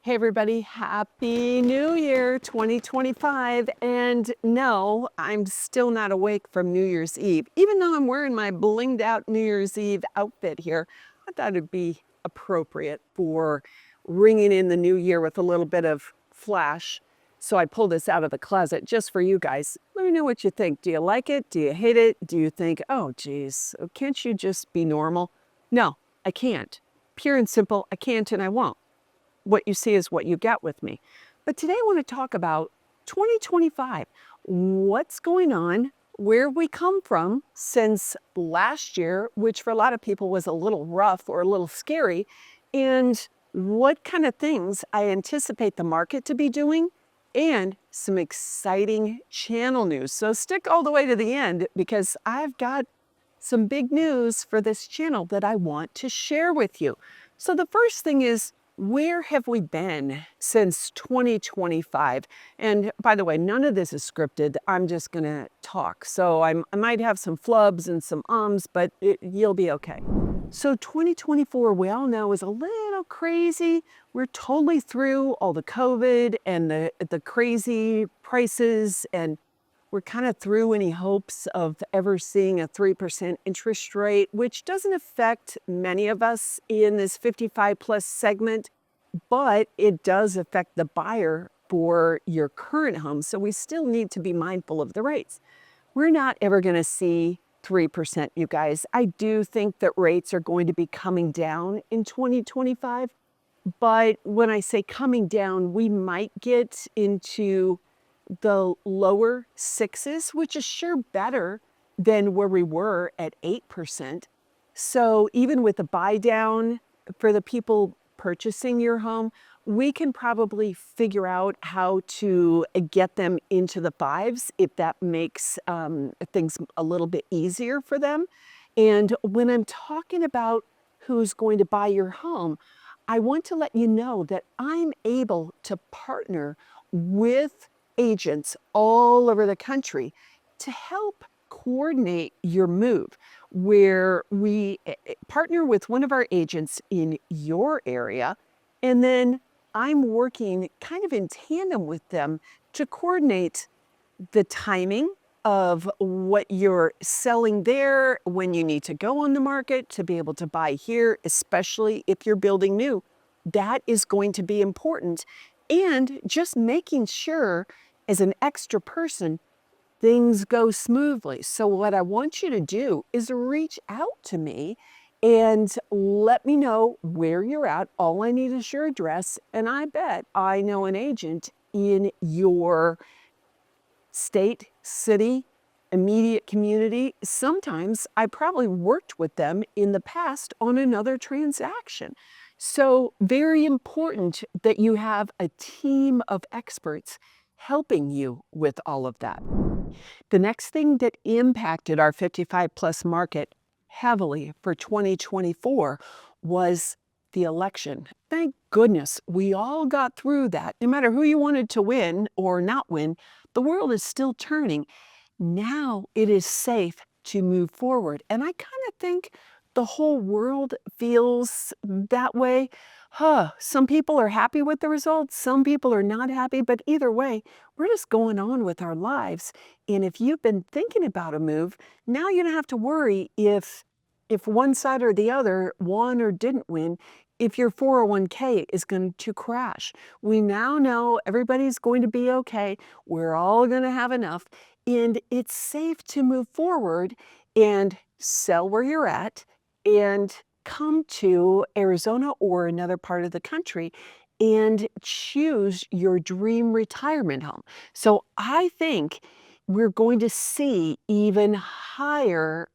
Hey everybody, Happy New Year 2025. And no, I'm still not awake from New Year's Eve. Even though I'm wearing my blinged out New Year's Eve outfit here, I thought it'd be appropriate for ringing in the new year with a little bit of flash. So I pulled this out of the closet just for you guys. Let me know what you think. Do you like it? Do you hate it? Do you think, oh geez, can't you just be normal? No, I can't. Pure and simple, I can't and I won't. What you see is what you get with me. But today I want to talk about 2025. What's going on, where we come from since last year, which for a lot of people was a little rough or a little scary, and what kind of things I anticipate the market to be doing, and some exciting channel news. So stick all the way to the end because I've got some big news for this channel that I want to share with you. So the first thing is, where have we been since 2025? And by the way, none of this is scripted. I'm just going to talk. So I might have some flubs and some ums, but you'll be okay. So 2024, we all know, is a little crazy. We're totally through all the COVID and the crazy prices, and we're kind of through any hopes of ever seeing a 3% interest rate, which doesn't affect many of us in this 55 plus segment, but it does affect the buyer for your current home. So we still need to be mindful of the rates. We're not ever going to see 3%, you guys. I do think that rates are going to be coming down in 2025. But when I say coming down, we might get into the lower sixes, which is sure better than where we were at 8%. So even with the buy down for the people purchasing your home, we can probably figure out how to get them into the fives if that makes things a little bit easier for them. And when I'm talking about who's going to buy your home, I want to let you know that I'm able to partner with agents all over the country to help coordinate your move, where we partner with one of our agents in your area, and then I'm working kind of in tandem with them to coordinate the timing of what you're selling there, when you need to go on the market to be able to buy here, especially if you're building new. That is going to be important. And just making sure, as an extra person, things go smoothly. So what I want you to do is reach out to me and let me know where you're at. All I need is your address, and I bet I know an agent in your state, city, immediate community. Sometimes I probably worked with them in the past on another transaction. So very important that you have a team of experts helping you with all of that. The next thing that impacted our 55 plus market heavily for 2024 was the election. Thank goodness we all got through that. No matter who you wanted to win or not win, the world is still turning. Now it is safe to move forward. And I kind of think the whole world feels that way. Some people are happy with the results, some people are not happy, but either way, we're just going on with our lives. And if you've been thinking about a move, now you don't have to worry if one side or the other won or didn't win, if your 401k is going to crash. We now know everybody's going to be okay. We're all going to have enough. And it's safe to move forward and sell where you're at and come to Arizona or another part of the country and choose your dream retirement home. So I think we're going to see even higher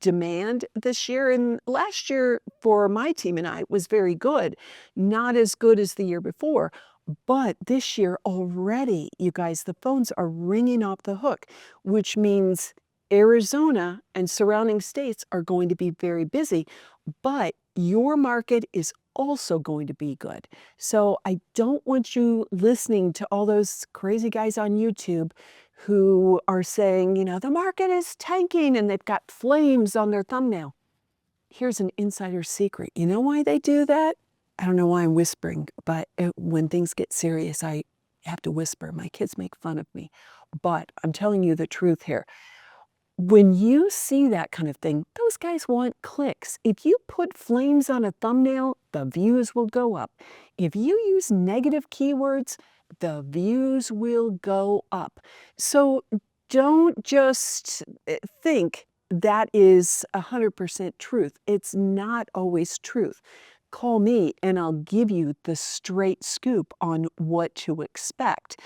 demand this year. And last year for my team and I was very good, not as good as the year before. But this year already, you guys, the phones are ringing off the hook, which means Arizona and surrounding states are going to be very busy, but your market is also going to be good. So I don't want you listening to all those crazy guys on YouTube who are saying, the market is tanking and they've got flames on their thumbnail. Here's an insider secret. You know why they do that? I don't know why I'm whispering, but when things get serious, I have to whisper. My kids make fun of me, but I'm telling you the truth here. When you see that kind of thing, those guys want clicks. If you put flames on a thumbnail, the views will go up. If you use negative keywords, the views will go up. So don't just think that is 100% truth. It's not always truth. Call me and I'll give you the straight scoop on what to expect.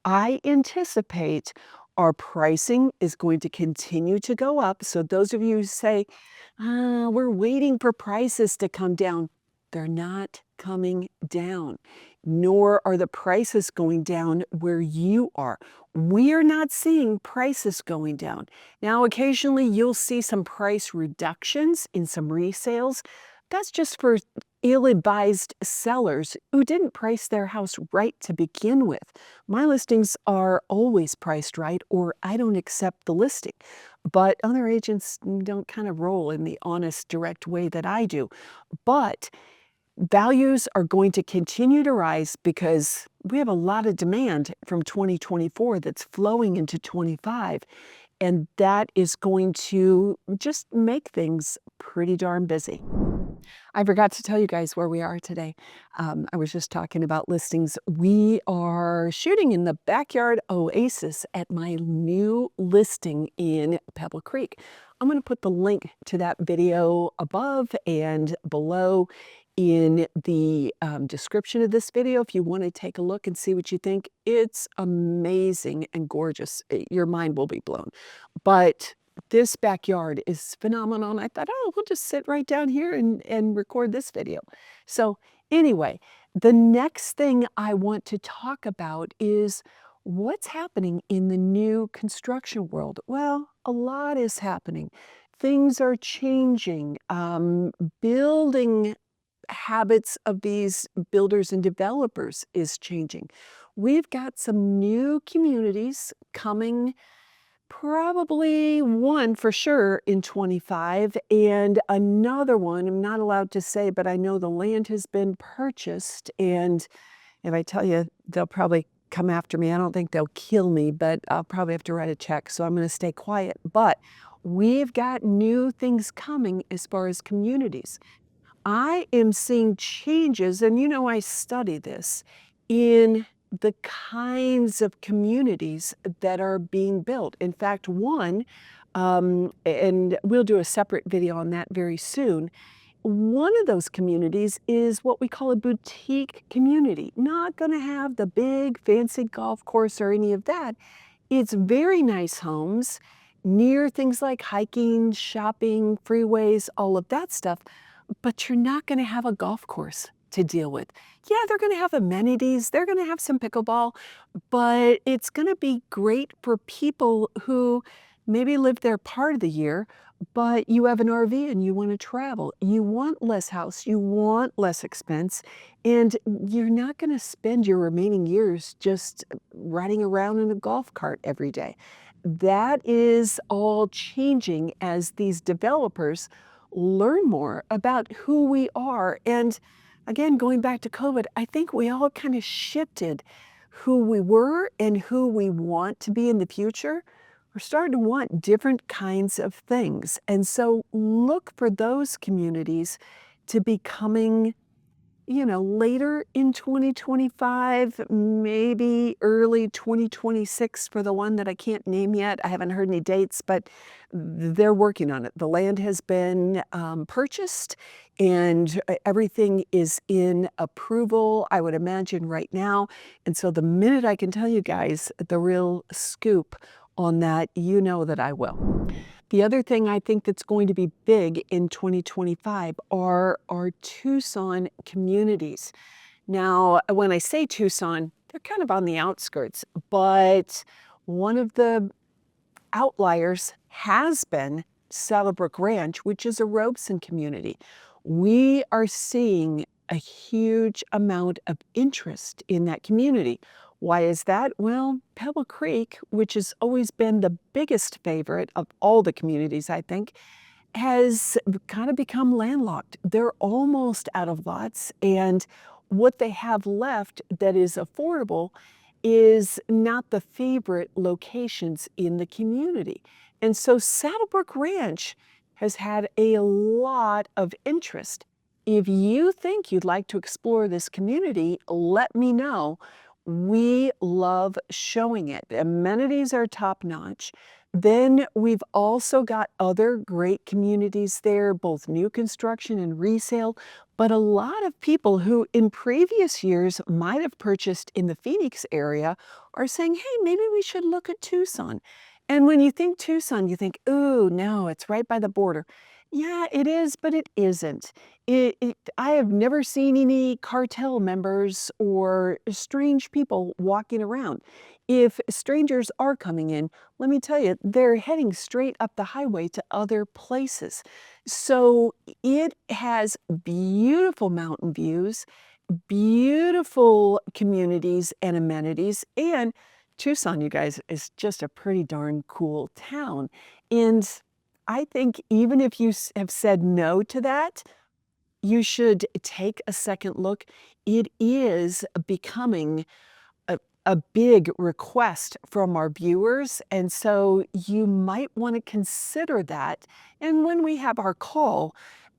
I anticipate our pricing is going to continue to go up. So those of you who say, we're waiting for prices to come down, they're not coming down, nor are the prices going down where you are. We are not seeing prices going down. Now, occasionally you'll see some price reductions in some resales. That's just for ill-advised sellers who didn't price their house right to begin with. My listings are always priced right, or I don't accept the listing. But other agents don't kind of roll in the honest, direct way that I do. But values are going to continue to rise because we have a lot of demand from 2024 that's flowing into 25. And that is going to just make things pretty darn busy. I forgot to tell you guys where we are today. I was just talking about listings. We are shooting in the backyard oasis at my new listing in Pebblecreek. I'm going to put the link to that video above and below in the description of this video if you want to take a look and see what you think. It's amazing and gorgeous. Your mind will be blown. But this backyard is phenomenal. And I thought, oh, we'll just sit right down here and record this video. So anyway, the next thing I want to talk about is what's happening in the new construction world. Well, a lot is happening. Things are changing. Building habits of these builders and developers is changing. We've got some new communities coming, probably one for sure in 25, and another one I'm not allowed to say, but I know the land has been purchased, and if I tell you, they'll probably come after me. I don't think they'll kill me, but I'll probably have to write a check, so I'm going to stay quiet. But we've got new things coming as far as communities. I am seeing changes, and I study this, in the kinds of communities that are being built. In fact, one, and we'll do a separate video on that very soon, one of those communities is what we call a boutique community. Not going to have the big fancy golf course or any of that. It's very nice homes near things like hiking, shopping, freeways, all of that stuff. But you're not going to have a golf course to deal with. Yeah, they're going to have amenities. They're going to have some pickleball, but it's going to be great for people who maybe live there part of the year, but you have an RV and you want to travel. You want less house. You want less expense. And you're not going to spend your remaining years just riding around in a golf cart every day. That is all changing as these developers learn more about who we are. And again, going back to COVID, I think we all kind of shifted who we were and who we want to be in the future. We're starting to want different kinds of things. And so look for those communities to be coming, later in 2025, maybe early 2026 for the one that I can't name yet. I haven't heard any dates, but they're working on it. The land has been purchased and everything is in approval, I would imagine, right now. And so the minute I can tell you guys the real scoop on that, you know that I will. The other thing I think that's going to be big in 2025 are our Tucson communities. Now, when I say Tucson, they're kind of on the outskirts, but one of the outliers has been Saddlebrook Ranch, which is a Robeson community. We are seeing a huge amount of interest in that community. Why is that? Well, Pebblecreek, which has always been the biggest favorite of all the communities, I think, has kind of become landlocked. They're almost out of lots, and what they have left that is affordable is not the favorite locations in the community. And so Saddlebrook Ranch has had a lot of interest. If you think you'd like to explore this community, let me know. We love showing it. The amenities are top notch. Then we've also got other great communities there, both new construction and resale. But a lot of people who in previous years might have purchased in the Phoenix area are saying, hey, maybe we should look at Tucson. And when you think Tucson, you think, ooh, no, it's right by the border. Yeah, it is, but it isn't. I have never seen any cartel members or strange people walking around. If strangers are coming in, let me tell you, they're heading straight up the highway to other places. So it has beautiful mountain views, beautiful communities and amenities, and Tucson, you guys, is just a pretty darn cool town. And I think even if you have said no to that, you should take a second look. It is becoming a big request from our viewers, and so you might want to consider that. And when we have our call,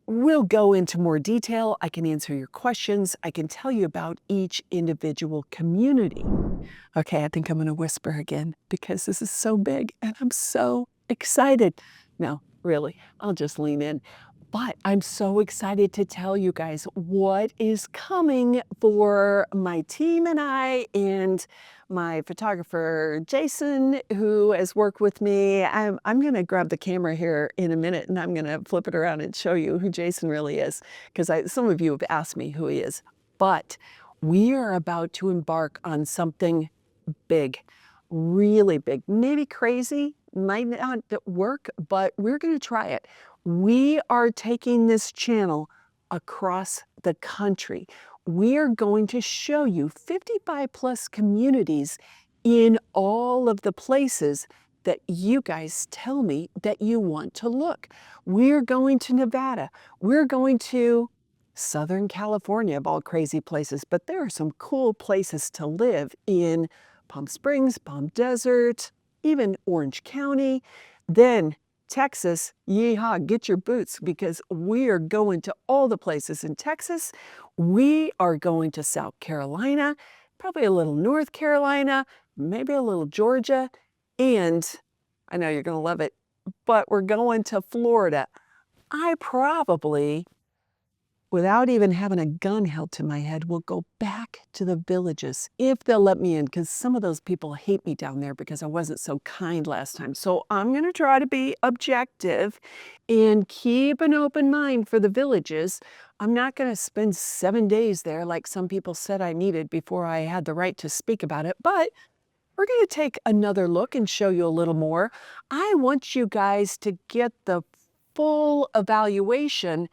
we'll go into more detail. I can answer your questions. I can tell you about each individual community. Okay, I think I'm going to whisper again because this is so big and I'm so excited. No, really, I'll just lean in. But I'm so excited to tell you guys what is coming for my team and I and my photographer, Jason, who has worked with me. I'm going to grab the camera here in a minute and I'm going to flip it around and show you who Jason really is because some of you have asked me who he is. But we are about to embark on something big, really big, maybe crazy, might not work, but we're going to try it. We are taking this channel across the country. We are going to show you 55 plus communities in all of the places that you guys tell me that you want to look. We're going to Nevada. We're going to Southern California, of all crazy places, but there are some cool places to live in Palm Springs, Palm Desert, even Orange County. Then Texas, yeehaw, get your boots because we are going to all the places in Texas. We are going to South Carolina, probably a little North Carolina, maybe a little Georgia, and I know you're going to love it, but we're going to Florida. I probably, without even having a gun held to my head, will go back to the villages if they'll let me in, because some of those people hate me down there because I wasn't so kind last time. So I'm going to try to be objective and keep an open mind for the villages. I'm not going to spend 7 days there like some people said I needed before I had the right to speak about it, but we're going to take another look and show you a little more. I want you guys to get the full evaluation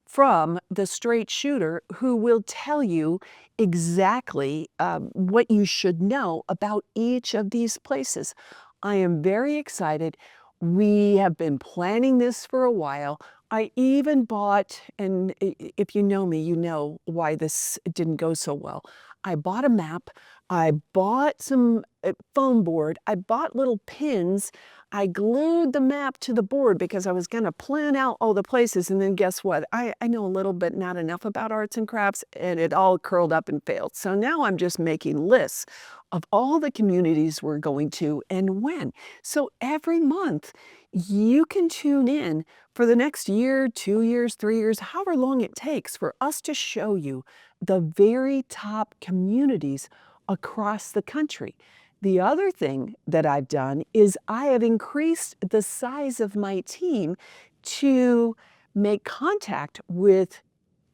from the straight shooter who will tell you exactly what you should know about each of these places. I am very excited. We have been planning this for a while. I even bought, and if you know me, you know why this didn't go so well. I bought a map. I bought some foam board. I bought little pins. I glued the map to the board because I was going to plan out all the places. And then guess what? I know a little but not enough about arts and crafts, and it all curled up and failed. So now I'm just making lists of all the communities we're going to and when. So every month you can tune in for the next year, 2 years, 3 years, however long it takes for us to show you the very top communities across the country. The other thing that I've done is I have increased the size of my team to make contact with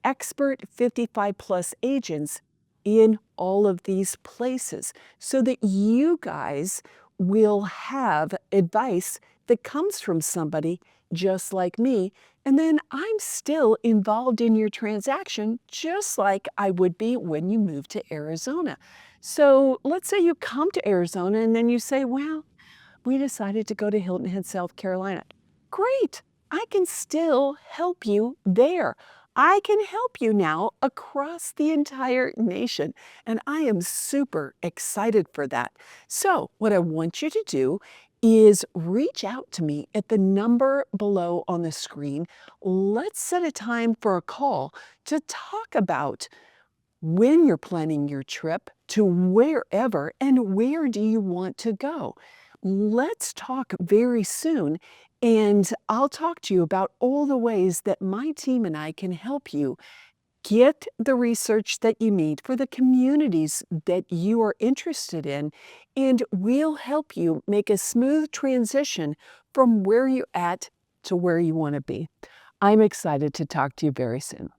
expert 55 plus agents in all of these places so that you guys will have advice that comes from somebody just like me. And then I'm still involved in your transaction just like I would be when you move to Arizona. So let's say you come to Arizona and then you say, well, we decided to go to Hilton Head, South Carolina. Great. I can still help you there. I can help you now across the entire nation, and I am super excited for that. So, what I want you to do is reach out to me at the number below on the screen. Let's set a time for a call to talk about when you're planning your trip to wherever and where do you want to go. Let's talk very soon, and I'll talk to you about all the ways that my team and I can help you get the research that you need for the communities that you are interested in, and we'll help you make a smooth transition from where you're at to where you want to be. I'm excited to talk to you very soon.